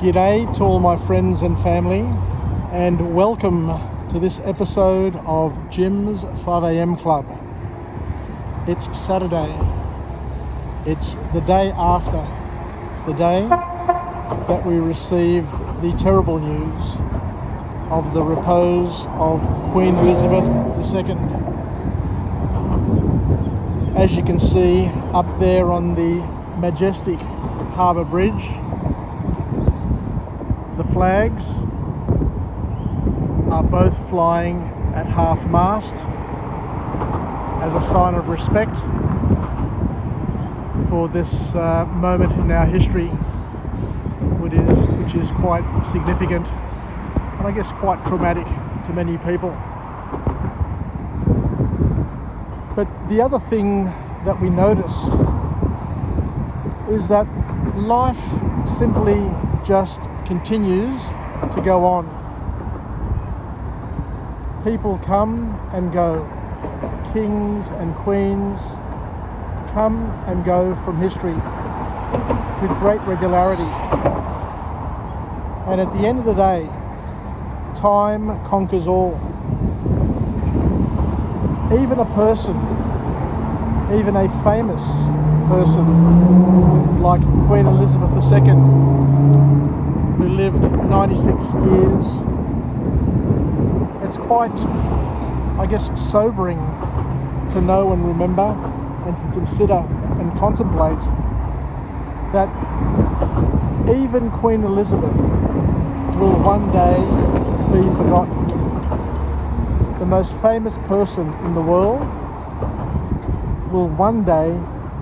G'day to all my friends and family, and welcome to this episode of Jim's 5am Club. It's Saturday. It's the day after the day that we received the terrible news of the repose of Queen Elizabeth II. As you can see up there on the majestic Harbour Bridge, the flags are both flying at half-mast as a sign of respect for this moment in our history, which is quite significant and I guess quite traumatic to many people. But the other thing that we notice is that life simply just continues to go on. People come and go. Kings and queens come and go from history with great regularity. And at the end of the day, time conquers all. Even a person, even a famous person like Queen Elizabeth II, who lived 96 years, it's quite, I guess, sobering to know and remember and to consider and contemplate that even Queen Elizabeth will one day be forgotten. The most famous person in the world will one day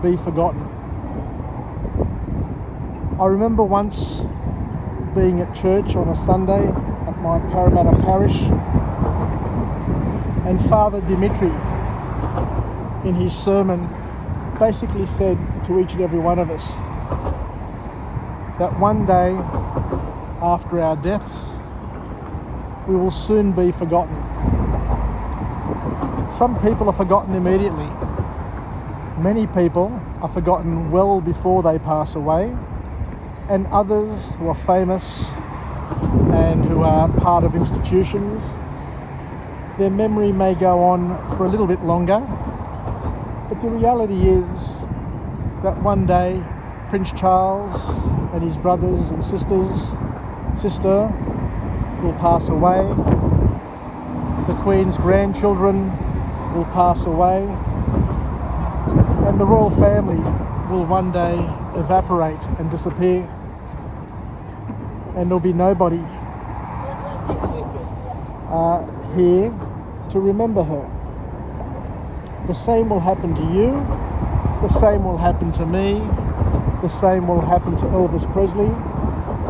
be forgotten. I remember once being at church on a Sunday at my Parramatta parish, and Father Dimitri in his sermon basically said to each and every one of us that one day after our deaths we will soon be forgotten. Some people are forgotten immediately. Many people are forgotten well before they pass away, and others who are famous and who are part of institutions, their memory may go on for a little bit longer, but the reality is that one day Prince Charles and his brothers and sister will pass away, the Queen's grandchildren will pass away, and the royal family will one day evaporate and disappear, and there'll be nobody here to remember her. The same will happen to you, the same will happen to me, the same will happen to Elvis Presley,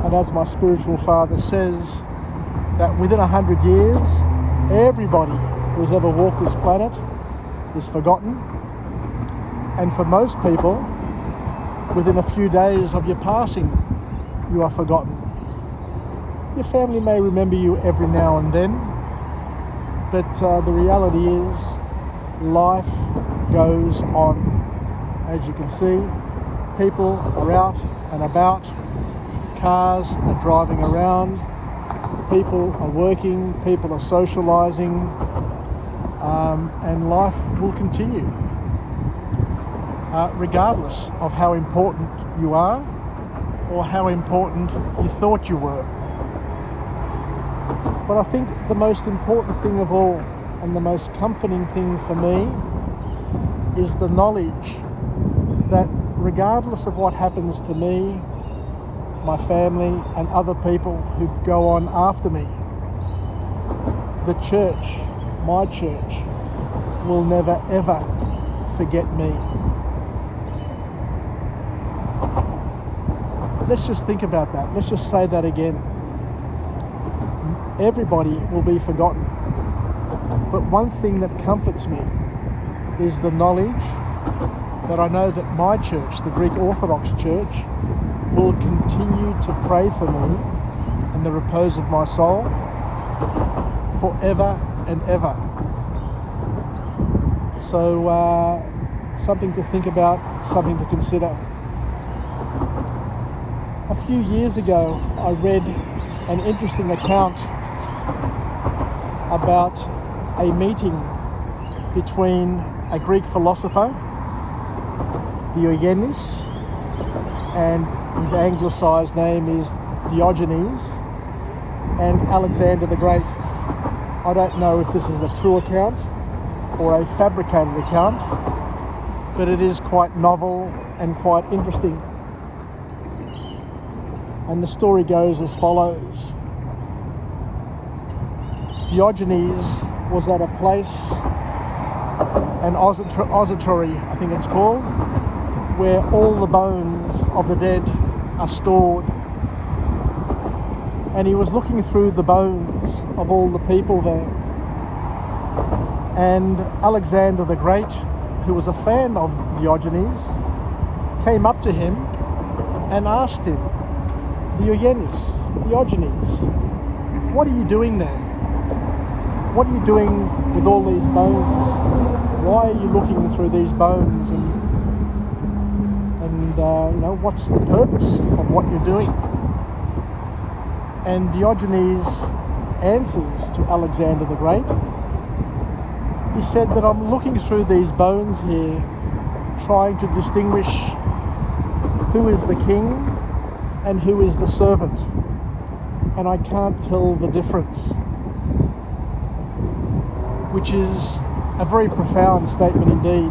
and as my spiritual father says, that within 100 years, everybody who's ever walked this planet is forgotten, and for most people, within a few days of your passing, you are forgotten. Your family may remember you every now and then, but the reality is life goes on. As you can see, people are out and about, cars are driving around, people are working, people are socialising, and life will continue. Regardless of how important you are or how important you thought you were. But I think the most important thing of all, and the most comforting thing for me, is the knowledge that regardless of what happens to me, my family and other people who go on after me, the church, my church, will never ever forget me. Let's just think about that. Let's just say that again. Everybody will be forgotten. But one thing that comforts me is the knowledge that I know that my church, the Greek Orthodox Church, will continue to pray for me and the repose of my soul forever and ever. So something to think about, something to consider. A few years ago, I read an interesting account about a meeting between a Greek philosopher, Diogenes, and his anglicised name is Diogenes, and Alexander the Great. I don't know if this is a true account or a fabricated account, but it is quite novel and quite interesting. And the story goes as follows. Diogenes was at a place, an ossuary, I think it's called, where all the bones of the dead are stored. And he was looking through the bones of all the people there. And Alexander the Great, who was a fan of Diogenes, came up to him and asked him, Diogenes, what are you doing there? What are you doing with all these bones? Why are you looking through these bones? And what's the purpose of what you're doing? And Diogenes answers to Alexander the Great. He said that I'm looking through these bones here, trying to distinguish who is the king and who is the servant. And I can't tell the difference. Which is a very profound statement indeed.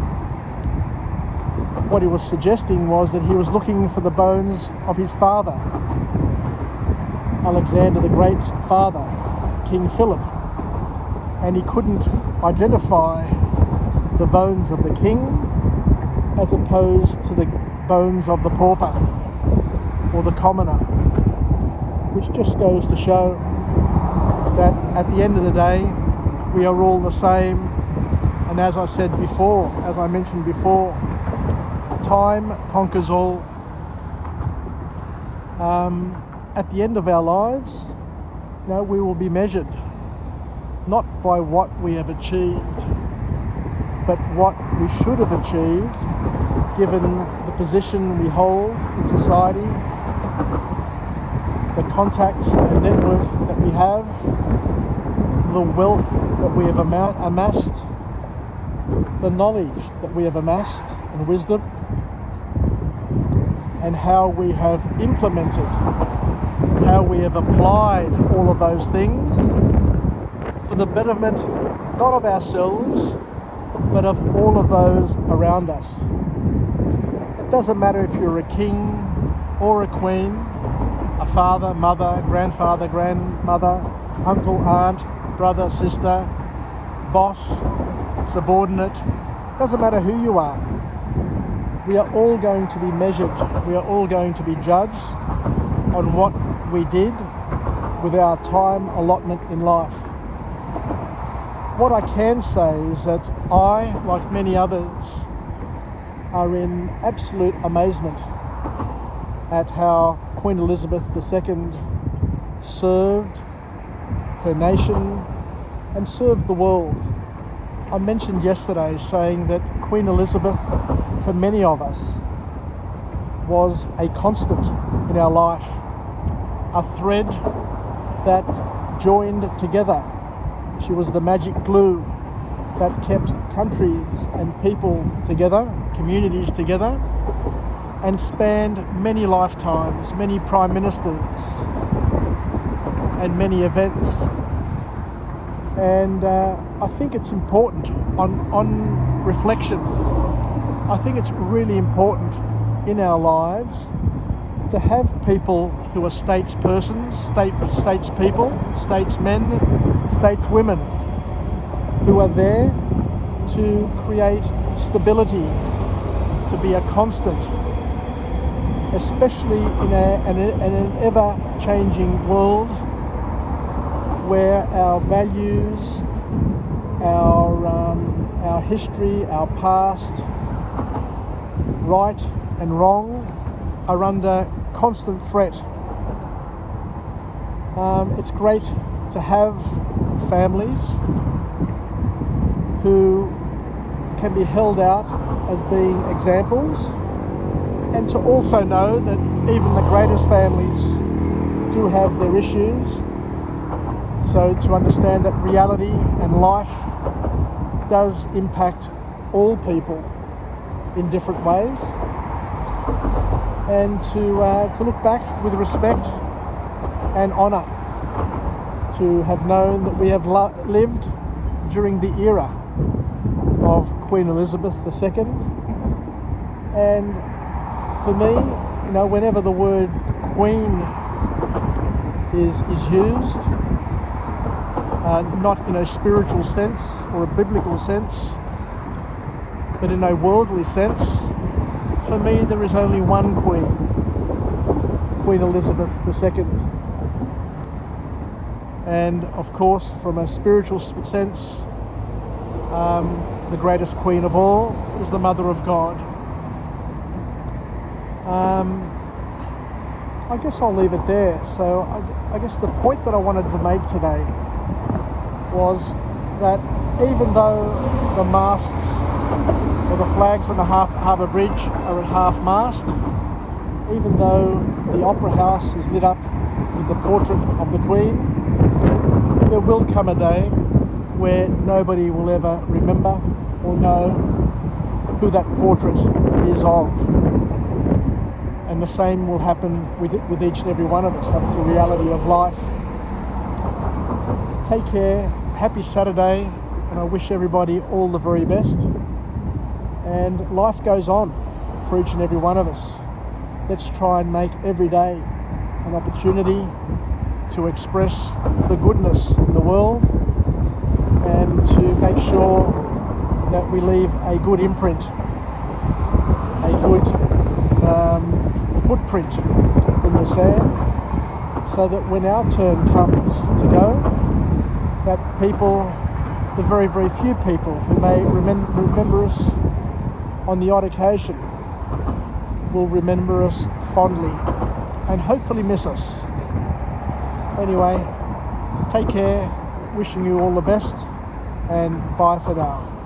What he was suggesting was that he was looking for the bones of his father, Alexander the Great's father, King Philip, and he couldn't identify the bones of the king as opposed to the bones of the pauper or the commoner, which just goes to show that at the end of the day, we are all the same. And as I mentioned before, time conquers all. At the end of our lives, we will be measured not by what we have achieved, but what we should have achieved given the position we hold in society, the contacts and network that we have, the wealth that we have amassed, the knowledge that we have amassed and wisdom, and how we have implemented, how we have applied all of those things for the betterment not of ourselves but of all of those around us. It doesn't matter if you're a king or a queen, a father, mother, grandfather, grandmother, uncle, aunt, brother, sister, boss, subordinate. Doesn't matter who you are. We are all going to be measured. We are all going to be judged on what we did with our time allotment in life. What I can say is that I, like many others, are in absolute amazement at how Queen Elizabeth II served her nation and served the world. I mentioned yesterday saying that Queen Elizabeth, for many of us, was a constant in our life, a thread that joined together. She was the magic glue that kept countries and people together, communities together, and spanned many lifetimes, many prime ministers, and many events. And I think it's important on reflection. I think it's really important in our lives to have people who are statespersons, statespeople, statesmen, stateswomen, who are there to create stability, to be a constant, especially in an ever-changing world where our values, our history, our past, right and wrong, are under constant threat. It's great to have families who can be held out as being examples and to also know that even the greatest families do have their issues. So to understand that reality and life does impact all people in different ways, and to look back with respect and honour, to have known that we have lived during the era of Queen Elizabeth II. And for me, whenever the word Queen is used, not in a spiritual sense or a biblical sense, but in a worldly sense, for me there is only one Queen, Queen Elizabeth II. And of course, from a spiritual sense, the greatest Queen of all is the Mother of God. I guess I'll leave it there. So I guess the point that I wanted to make today was that even though the masts or the flags on the Harbour Bridge are at half-mast, even though the Opera House is lit up with the portrait of the Queen, there will come a day where nobody will ever remember or know who that portrait is of. And the same will happen with each and every one of us. That's the reality of life. Take care, happy Saturday, and I wish everybody all the very best. And life goes on for each and every one of us. Let's try and make every day an opportunity to express the goodness in the world, and to make sure that we leave a good imprint, a good footprint in the sand, so that when our turn comes to go, that people, the very, very few people who may remember us on the odd occasion, will remember us fondly and hopefully miss us. Anyway, take care, wishing you all the best, and bye for now.